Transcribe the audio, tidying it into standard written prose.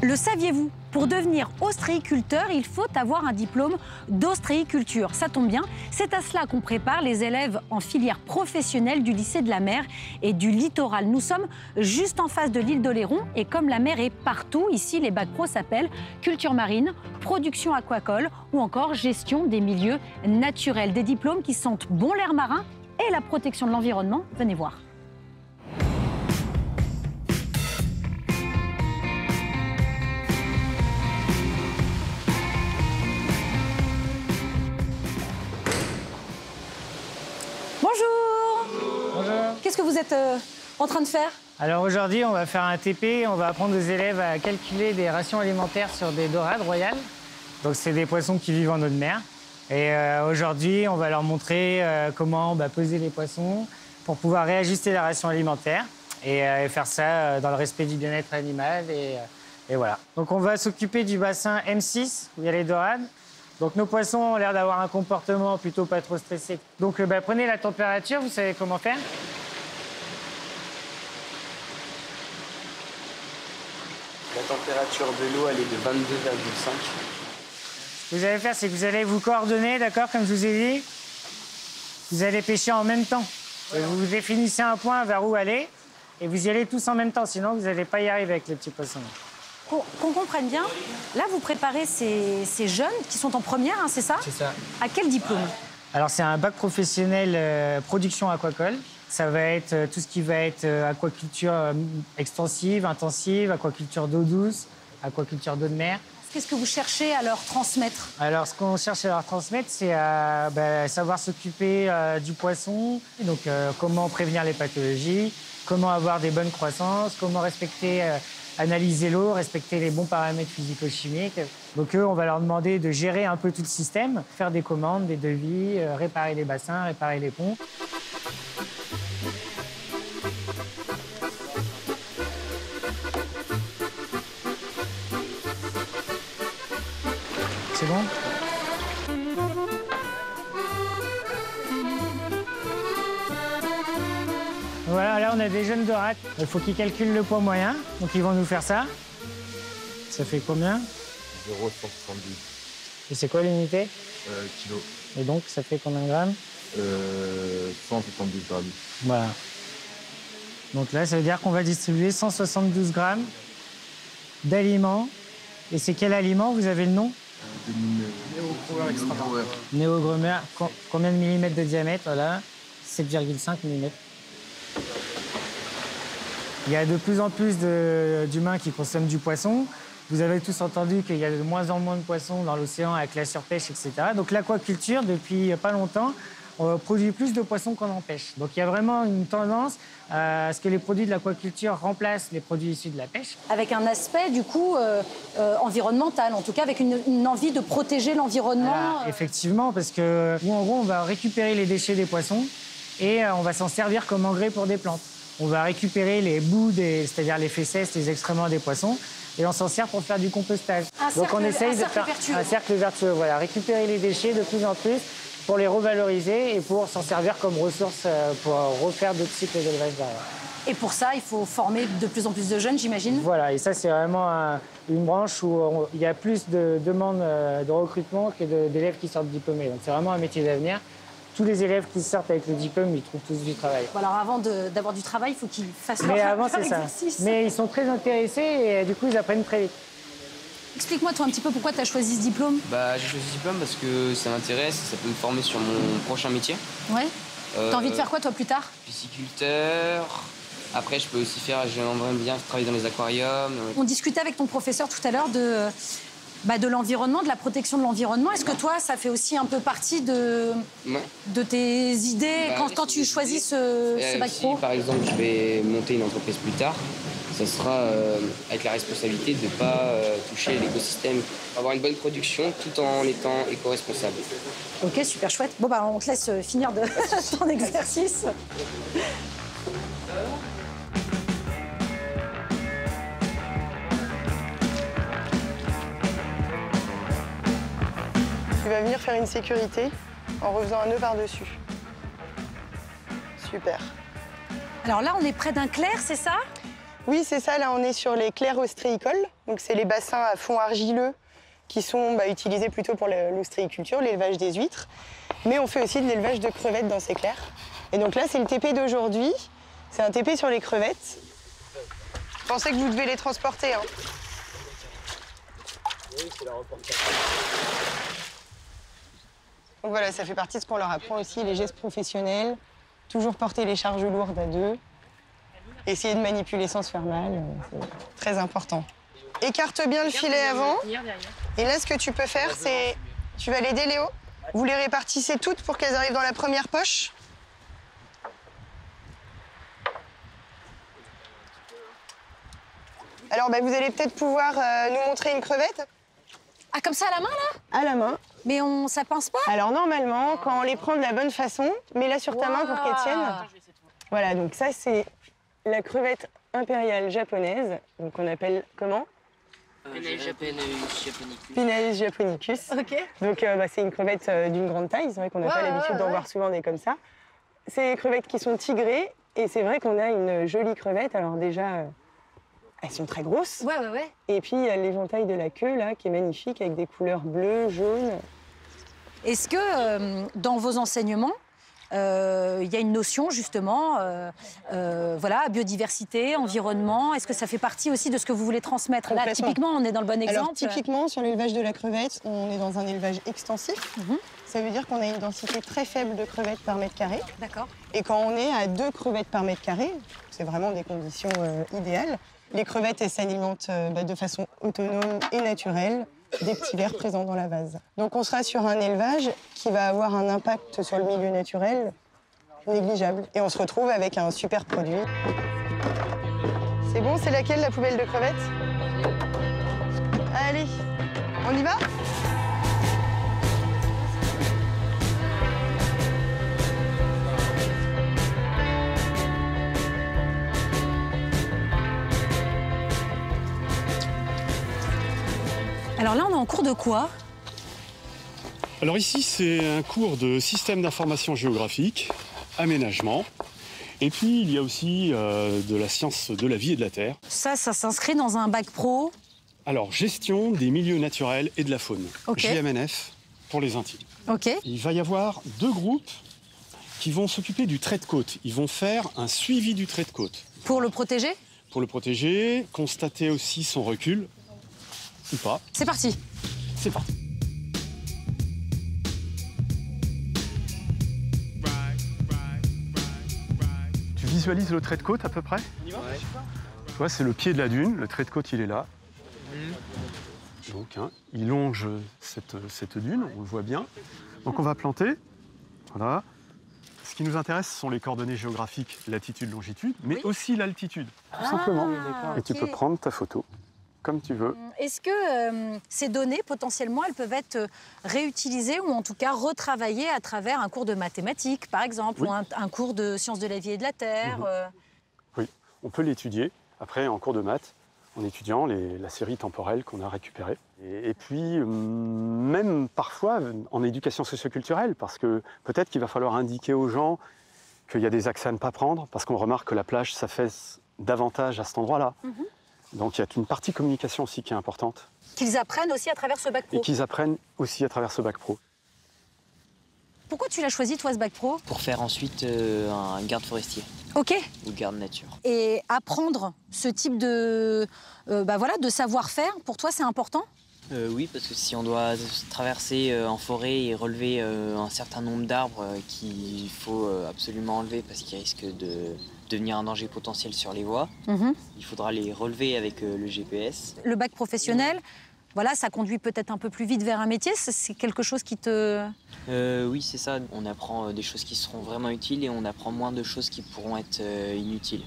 Le saviez-vous? Pour devenir ostréiculteur, il faut avoir un diplôme d'ostréiculture. Ça tombe bien, c'est à cela qu'on prépare les élèves en filière professionnelle du lycée de la mer et du littoral. Nous sommes juste en face de l'île d'Oléron et comme la mer est partout, ici les bacs pro s'appellent culture marine, production aquacole ou encore gestion des milieux naturels. Des diplômes qui sentent bon l'air marin et la protection de l'environnement. Venez voir. Bonjour. Bonjour. Qu'est-ce que vous êtes en train de faire? Alors aujourd'hui, on va faire un TP. On va apprendre aux élèves à calculer des rations alimentaires sur des dorades royales. Donc c'est des poissons qui vivent en eau de mer. Et aujourd'hui, on va leur montrer comment peser les poissons pour pouvoir réajuster la ration alimentaire et faire ça dans le respect du bien-être animal. Et voilà. Donc on va s'occuper du bassin M6 où il y a les dorades. Donc nos poissons ont l'air d'avoir un comportement plutôt pas trop stressé. Donc prenez la température, vous savez comment faire? La température de l'eau, elle est de 22,5. Ce que vous allez faire, c'est que vous allez vous coordonner, d'accord, comme je vous ai dit. Vous allez pêcher en même temps. Et vous définissez un point vers où aller et vous y allez tous en même temps, sinon vous n'allez pas y arriver avec les petits poissons. Qu'on comprenne bien, là vous préparez ces jeunes qui sont en première, hein, c'est ça? C'est ça. À quel diplôme? Alors c'est un bac professionnel production aquacole. Ça va être tout ce qui va être aquaculture extensive, intensive, aquaculture d'eau douce, aquaculture d'eau de mer. Qu'est-ce que vous cherchez à leur transmettre? Alors ce qu'on cherche à leur transmettre, c'est à savoir s'occuper du poisson, donc comment prévenir les pathologies, comment avoir des bonnes croissances, comment respecter, analyser l'eau, respecter les bons paramètres physico-chimiques. Donc eux, on va leur demander de gérer un peu tout le système, faire des commandes, des devis, réparer les bassins, réparer les ponts. C'est bon? Voilà, là on a des jeunes dorades. Il faut qu'ils calculent le poids moyen, donc ils vont nous faire ça. Ça fait combien? 0,170 Et c'est quoi l'unité? kilos. Et donc ça fait combien de grammes? 172 grammes. Voilà. Donc là, ça veut dire qu'on va distribuer 172 grammes d'aliments. Et c'est quel aliment? Vous avez le nom? Néogromer. Combien de millimètres de diamètre? Voilà, 7,5 mm. Il y a de plus en plus d'humains qui consomment du poisson. Vous avez tous entendu qu'il y a de moins en moins de poissons dans l'océan avec la surpêche, etc. Donc l'aquaculture, depuis pas longtemps, produit plus de poissons qu'on en pêche. Donc il y a vraiment une tendance à ce que les produits de l'aquaculture remplacent les produits issus de la pêche. Avec un aspect, du coup, environnemental, en tout cas avec une envie de protéger l'environnement. Effectivement, parce que nous, en gros, on va récupérer les déchets des poissons et on va s'en servir comme engrais pour des plantes. On va récupérer les bouts, c'est-à-dire les fesses, les excréments des poissons, et on s'en sert pour faire du compostage. Donc on essaye de faire un cercle vertueux. Voilà, récupérer les déchets de plus en plus pour les revaloriser et pour s'en servir comme ressource pour refaire d'autres cycles d'élevage derrière. Et pour ça, il faut former de plus en plus de jeunes, j'imagine? Voilà, et ça, c'est vraiment une branche où il y a plus de demandes de recrutement que d'élèves qui sortent diplômés. Donc c'est vraiment un métier d'avenir. Tous les élèves qui sortent avec le diplôme, ils trouvent tous du travail. Alors avant d'avoir du travail, il faut qu'ils fassent leur exercice. Mais ils sont très intéressés et du coup, ils apprennent très vite. Explique-moi toi un petit peu pourquoi tu as choisi ce diplôme. J'ai choisi ce diplôme parce que ça m'intéresse, ça peut me former sur mon prochain métier. Ouais. T'as envie de faire quoi toi plus tard? Pisciculteur. Après, je peux aussi j'aimerais bien travailler dans les aquariums. On discutait avec ton professeur tout à l'heure de l'environnement, de la protection de l'environnement. Est-ce que toi, ça fait aussi un peu partie de tes idées quand tu choisis ce bac pro? Par exemple, je vais monter une entreprise plus tard. Ça sera avec la responsabilité de ne pas toucher l'écosystème, avoir une bonne production tout en étant éco-responsable. Ok, super chouette. Bon, on te laisse finir de ton exercice. Tu vas venir faire une sécurité en refaisant un nœud par-dessus. Super. Alors là, on est près d'un clair, c'est ça? Oui, c'est ça. Là, on est sur les clairs ostréicoles. Donc, c'est les bassins à fond argileux qui sont utilisés plutôt pour l'ostréiculture, l'élevage des huîtres. Mais on fait aussi de l'élevage de crevettes dans ces clairs. Et donc là, c'est le TP d'aujourd'hui. C'est un TP sur les crevettes. Pensez que vous devez les transporter. Hein. Oui, c'est la reportage. Donc voilà, ça fait partie de ce qu'on leur apprend aussi, les gestes professionnels. Toujours porter les charges lourdes à deux. Essayer de manipuler sans se faire mal, c'est très important. Écarte bien le filet avant. Et là, ce que tu peux faire, c'est... Tu vas l'aider, Léo. Vous les répartissez toutes pour qu'elles arrivent dans la première poche. Alors, vous allez peut-être pouvoir nous montrer une crevette. Ah, comme ça à la main, là? À la main. Mais ça pince pas? Alors, normalement, quand on les prend de la bonne façon, mets-la sur ta main pour qu'elle tienne. Voilà, donc ça, c'est la crevette impériale japonaise. Donc, on appelle comment? Pinnaeus japonicus. Pinnaeus japonicus. Ok. Donc, c'est une crevette d'une grande taille. C'est vrai qu'on n'a pas l'habitude d'en voir souvent des comme ça. C'est des crevettes qui sont tigrées. Et c'est vrai qu'on a une jolie crevette. Alors, déjà... elles sont très grosses. Ouais. Et puis, il y a l'éventail de la queue, là, qui est magnifique, avec des couleurs bleues, jaunes. Est-ce que, dans vos enseignements, il y a une notion, justement, biodiversité, environnement? Est-ce que ça fait partie aussi de ce que vous voulez transmettre? Là, typiquement, on est dans le bon exemple. Alors, typiquement, sur l'élevage de la crevette, on est dans un élevage extensif. Ça veut dire qu'on a une densité très faible de crevettes par mètre carré. D'accord. Et quand on est à 2 crevettes par mètre carré, c'est vraiment des conditions idéales. Les crevettes, elles s'alimentent de façon autonome et naturelle des petits vers présents dans la vase. Donc on sera sur un élevage qui va avoir un impact sur le milieu naturel négligeable. Et on se retrouve avec un super produit. C'est bon, c'est laquelle la poubelle de crevettes? Allez, on y va? Alors là, on est en cours de quoi? Alors ici, c'est un cours de système d'information géographique, aménagement. Et puis, il y a aussi de la science de la vie et de la terre. Ça s'inscrit dans un bac pro? Alors, gestion des milieux naturels et de la faune. Ok. GMNF pour les intimes. Ok. Il va y avoir 2 groupes qui vont s'occuper du trait de côte. Ils vont faire un suivi du trait de côte. Pour le protéger? Pour le protéger, constater aussi son recul, ou pas. C'est parti. C'est parti. Tu visualises le trait de côte à peu près? Tu vois, c'est le pied de la dune, le trait de côte il est là. Donc, il longe cette dune, on le voit bien. Donc on va planter, voilà. Ce qui nous intéresse, ce sont les coordonnées géographiques, latitude, longitude, mais aussi l'altitude, tout simplement. Et tu peux prendre ta photo comme tu veux. Est-ce que ces données, potentiellement, elles peuvent être réutilisées ou en tout cas retravaillées à travers un cours de mathématiques, par exemple, ou un cours de sciences de la vie et de la terre? Oui, on peut l'étudier, après, en cours de maths, en étudiant la série temporelle qu'on a récupérée. Et puis, même parfois, en éducation socioculturelle, parce que peut-être qu'il va falloir indiquer aux gens qu'il y a des axes à ne pas prendre, parce qu'on remarque que la plage s'affaisse davantage à cet endroit-là. Donc il y a une partie communication aussi qui est importante. Qu'ils apprennent aussi à travers ce bac pro. Et qu'ils apprennent aussi à travers ce bac pro. Pourquoi tu l'as choisi, toi, ce bac pro? Pour faire ensuite un garde forestier. Ok. Ou garde nature. Et apprendre ce type de savoir-faire, pour toi, c'est important? Oui, parce que si on doit traverser en forêt et relever un certain nombre d'arbres qu'il faut absolument enlever parce qu'ils risquent de devenir un danger potentiel sur les voies, il faudra les relever avec le GPS. Le bac professionnel, voilà, ça conduit peut-être un peu plus vite vers un métier. C'est quelque chose qui te... Oui, c'est ça. On apprend des choses qui seront vraiment utiles et on apprend moins de choses qui pourront être inutiles.